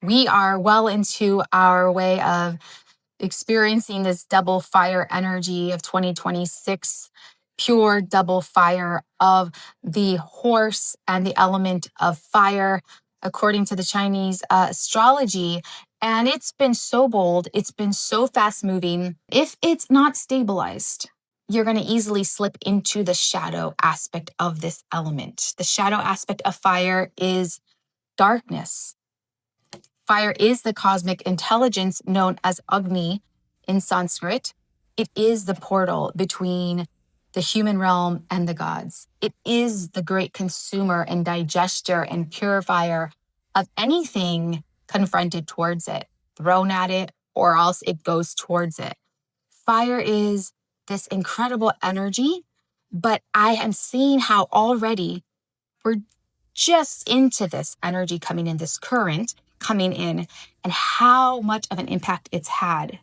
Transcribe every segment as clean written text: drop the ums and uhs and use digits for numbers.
We are well into our way of experiencing this double fire energy of 2026, pure double fire of the horse and the element of fire, according to the Chinese astrology. And it's been so bold, it's been so fast moving. If it's not stabilized, you're going to easily slip into the shadow aspect of this element. The shadow aspect of fire is darkness. Fire is the cosmic intelligence known as Agni in Sanskrit. It is the portal between the human realm and the gods. It is the great consumer and digester and purifier of anything confronted towards it, thrown at it, or else it goes towards it. Fire is this incredible energy, but I am seeing how already we're just into this energy coming in, this current coming in, and how much of an impact it's had.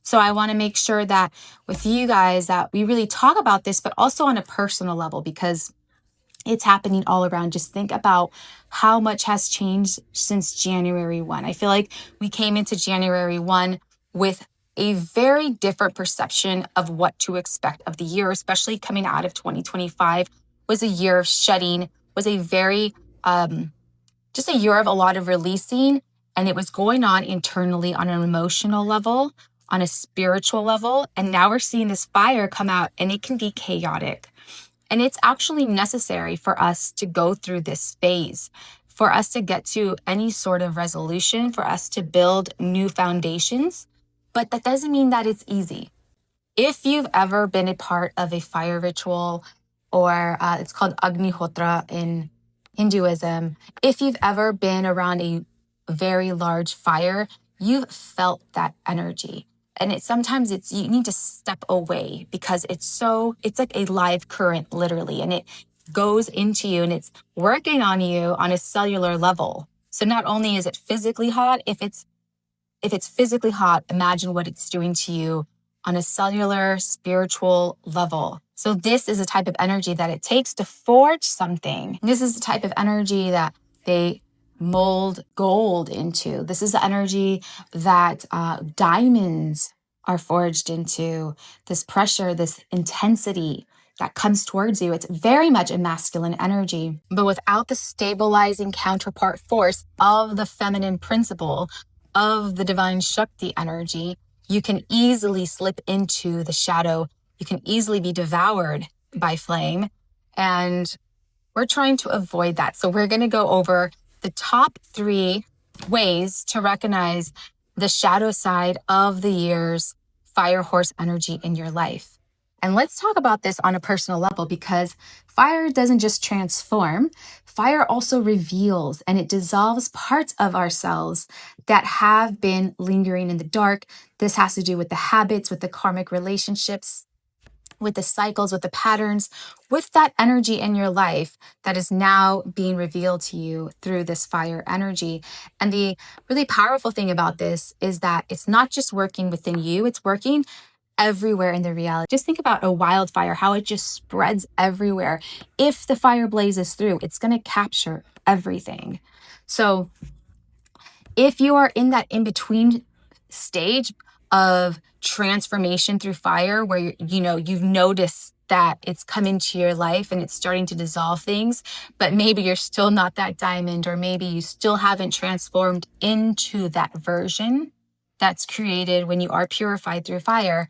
So I want to make sure that with you guys that we really talk about this, but also on a personal level, because it's happening all around. Just think about how much has changed since January 1. I feel like we came into January 1 with a very different perception of what to expect of the year, especially coming out of 2025 was a year of shedding, was a very, just a year of a lot of releasing. And it was going on internally on an emotional level, on a spiritual level. And now we're seeing this fire come out and it can be chaotic. And it's actually necessary for us to go through this phase, for us to get to any sort of resolution, for us to build new foundations. But that doesn't mean that it's easy. If you've ever been a part of a fire ritual, or it's called Agni Hotra in Hinduism, if you've ever been around a very large fire, you've felt that energy. And sometimes you need to step away because it's like a live current, literally, and it goes into you and it's working on you on a cellular level. So not only is it physically hot, if it's physically hot, imagine what it's doing to you on a cellular, spiritual level. So this is a type of energy that it takes to forge something. This is the type of energy that they mold gold into. This is the energy that diamonds are forged into. This pressure, this intensity that comes towards you. It's very much a masculine energy, but without the stabilizing counterpart force of the feminine principle of the divine Shakti energy, you can easily slip into the shadow. You can easily be devoured by flame. And we're trying to avoid that. So we're going to go over the top 3 ways to recognize the shadow side of the year's fire horse energy in your life. And let's talk about this on a personal level, because fire doesn't just transform, fire also reveals and it dissolves parts of ourselves that have been lingering in the dark. This has to do with the habits, with the karmic relationships, with the cycles, with the patterns, with that energy in your life that is now being revealed to you through this fire energy. And the really powerful thing about this is that it's not just working within you, it's working everywhere in the reality. Just think about a wildfire, how it just spreads everywhere. If the fire blazes through, it's going to capture everything. So if you are in that in-between stage of transformation through fire, where you've noticed that it's come into your life and it's starting to dissolve things, but maybe you're still not that diamond, or maybe you still haven't transformed into that version that's created when you are purified through fire,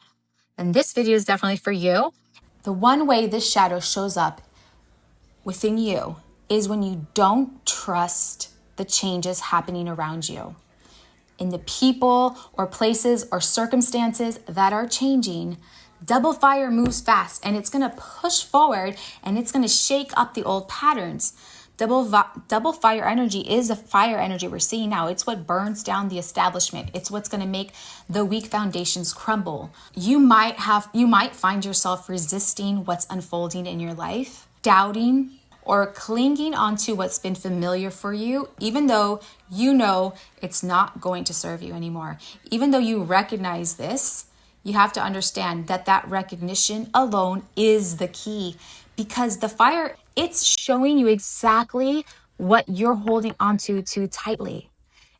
then this video is definitely for you. The one way this shadow shows up within you is when you don't trust the changes happening around you. In the people or places or circumstances that are changing, double fire moves fast and it's going to push forward and it's going to shake up the old patterns. Double fire energy is a fire energy we're seeing now. It's what burns down the establishment. It's what's going to make the weak foundations crumble. You might find yourself resisting what's unfolding in your life, doubting or clinging onto what's been familiar for you, even though you know it's not going to serve you anymore. Even though you recognize this, you have to understand that that recognition alone is the key, because the fire, it's showing you exactly what you're holding onto too tightly.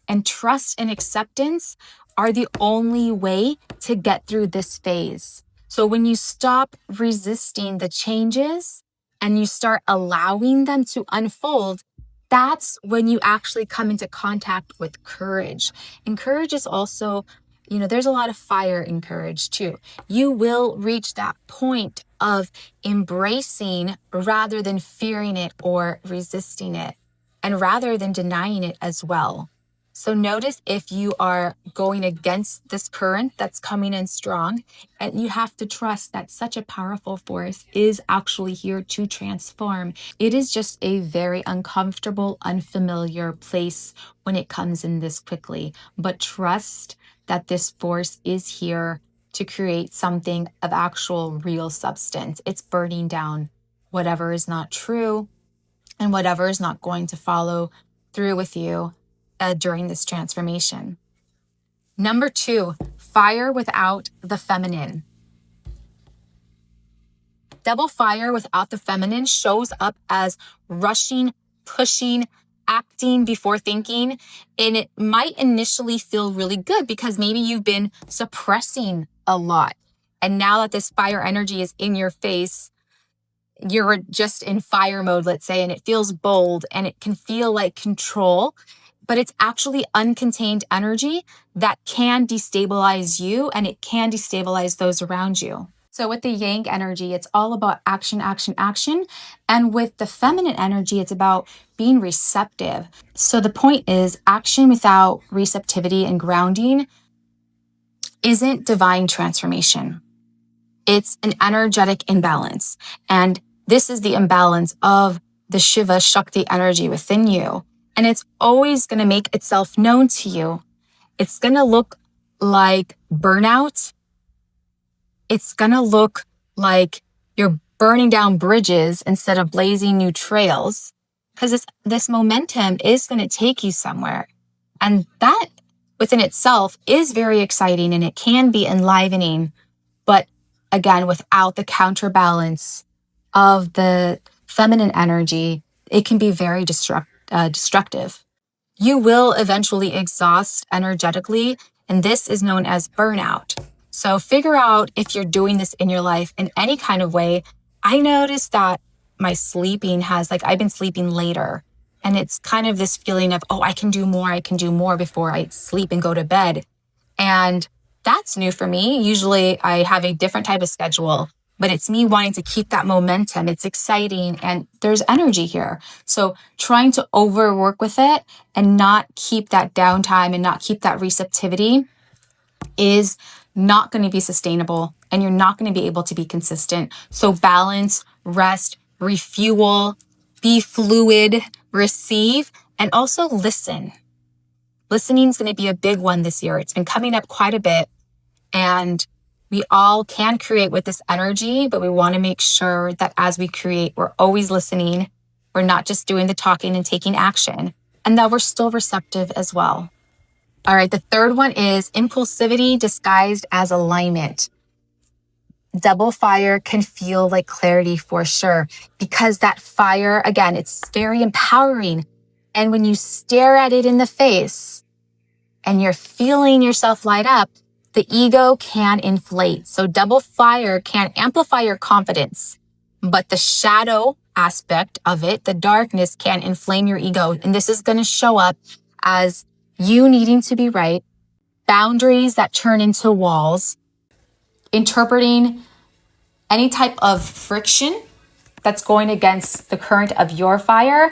And trust and acceptance are the only way to get through this phase. So when you stop resisting the changes and you start allowing them to unfold, that's when you actually come into contact with courage. And courage is also, there's a lot of fire in courage too. You will reach that point of embracing rather than fearing it or resisting it, and rather than denying it as well. So notice if you are going against this current that's coming in strong, and you have to trust that such a powerful force is actually here to transform. It is just a very uncomfortable, unfamiliar place when it comes in this quickly, but trust that this force is here to create something of actual real substance. It's burning down whatever is not true and whatever is not going to follow through with you during this transformation. Number 2, fire without the feminine. Double fire without the feminine shows up as rushing, pushing, acting before thinking. And it might initially feel really good because maybe you've been suppressing a lot. And now that this fire energy is in your face, you're just in fire mode, let's say, and it feels bold and it can feel like control, but it's actually uncontained energy that can destabilize you, and it can destabilize those around you. So with the yang energy, it's all about action, action, action. And with the feminine energy, it's about being receptive. So the point is, action without receptivity and grounding isn't divine transformation. It's an energetic imbalance. And this is the imbalance of the Shiva Shakti energy within you. And it's always going to make itself known to you. It's going to look like burnout. It's going to look like you're burning down bridges instead of blazing new trails, because this momentum is going to take you somewhere. And that within itself is very exciting and it can be enlivening. But again, without the counterbalance of the feminine energy, it can be very destructive. You will eventually exhaust energetically, and this is known as burnout. So figure out if you're doing this in your life in any kind of way. I noticed that my sleeping I've been sleeping later, and it's kind of this feeling of, I can do more before I sleep and go to bed. And that's new for me. Usually I have a different type of schedule, but it's me wanting to keep that momentum. It's exciting and there's energy here. So trying to overwork with it and not keep that downtime and not keep that receptivity is not going to be sustainable, and you're not going to be able to be consistent. So balance, rest, refuel, be fluid, receive, and also listen. Listening is going to be a big one this year. It's been coming up quite a bit, and we all can create with this energy, but we want to make sure that as we create, we're always listening. We're not just doing the talking and taking action, and that we're still receptive as well. All right, the third one is impulsivity disguised as alignment. Double fire can feel like clarity for sure, because that fire, again, it's very empowering. And when you stare at it in the face and you're feeling yourself light up, the ego can inflate. So double fire can amplify your confidence, but the shadow aspect of it, the darkness, can inflame your ego. And this is going to show up as you needing to be right, boundaries that turn into walls, interpreting any type of friction that's going against the current of your fire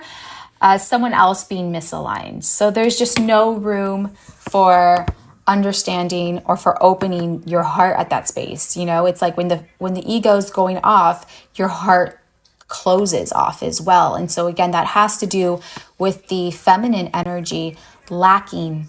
as someone else being misaligned. So there's just no room for understanding or for opening your heart at that space. It's like when the ego's going off, your heart closes off as well. And so again, that has to do with the feminine energy lacking.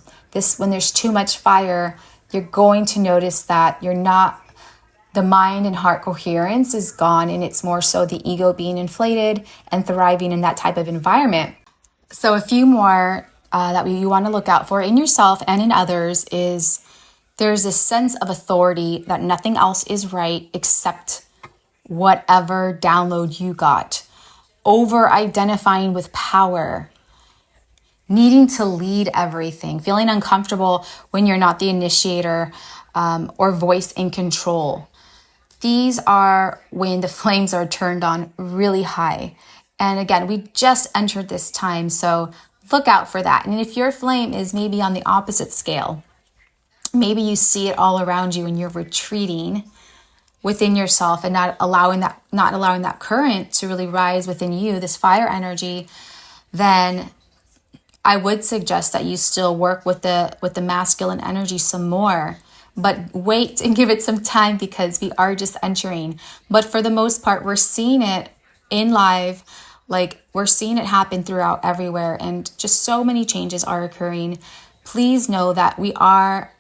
When there's too much fire, you're going to notice that the mind and heart coherence is gone, and it's more so the ego being inflated and thriving in that type of environment. So a few more that you want to look out for in yourself and in others is there's a sense of authority that nothing else is right except whatever download you got. Over identifying with power. needing to lead everything, feeling uncomfortable when you're not the initiator or voice in control. These are when the flames are turned on really high. And again, we just entered this time, so look out for that. And if your flame is maybe on the opposite scale, maybe you see it all around you and you're retreating within yourself and not allowing that current to really rise within you, this fire energy, then I would suggest that you still work with the masculine energy some more, but wait and give it some time because we are just entering. But for the most part, we're seeing it in live, like we're seeing it happen throughout everywhere, and just so many changes are occurring. Please know that we are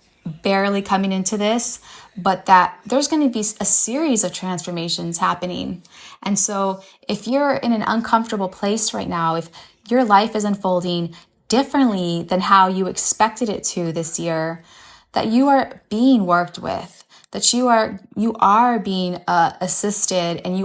barely coming into this, but that there's going to be a series of transformations happening. And so if you're in an uncomfortable place right now, if your life is unfolding differently than how you expected it to this year, that you are being worked with, that you are being assisted, and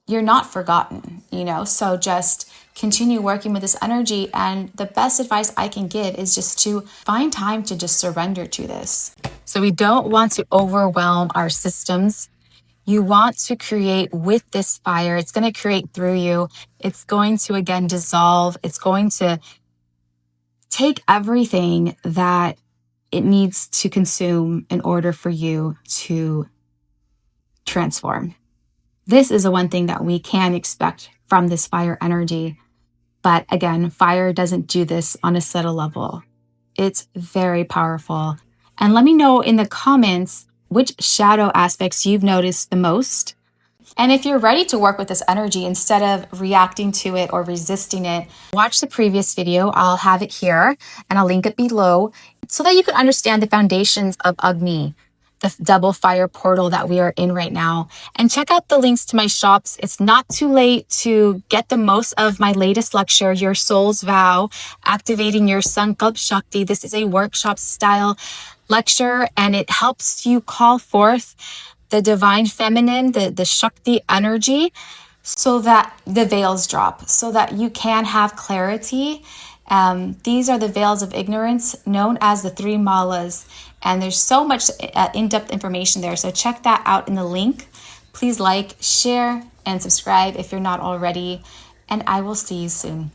you're not forgotten, so just continue working with this energy. And the best advice I can give is just to find time to just surrender to this. So we don't want to overwhelm our systems. You want to create with this fire. It's going to create through you. It's going to, again, dissolve. It's going to take everything that it needs to consume in order for you to transform. This is the one thing that we can expect from this fire energy. But again, fire doesn't do this on a subtle level. It's very powerful. And let me know in the comments which shadow aspects you've noticed the most. And if you're ready to work with this energy instead of reacting to it or resisting it, watch the previous video. I'll have it here and I'll link it below so that you can understand the foundations of Agni, the double fire portal that we are in right now. And check out the links to my shops. It's not too late to get the most of my latest lecture, Your Soul's Vow, Activating Your Sankalp Shakti. This is a workshop style lecture, and it helps you call forth the divine feminine, the Shakti energy, so that the veils drop, so that you can have clarity. These are the veils of ignorance known as the three malas. And there's so much in-depth information there. So check that out in the link. Please like, share, and subscribe if you're not already. And I will see you soon.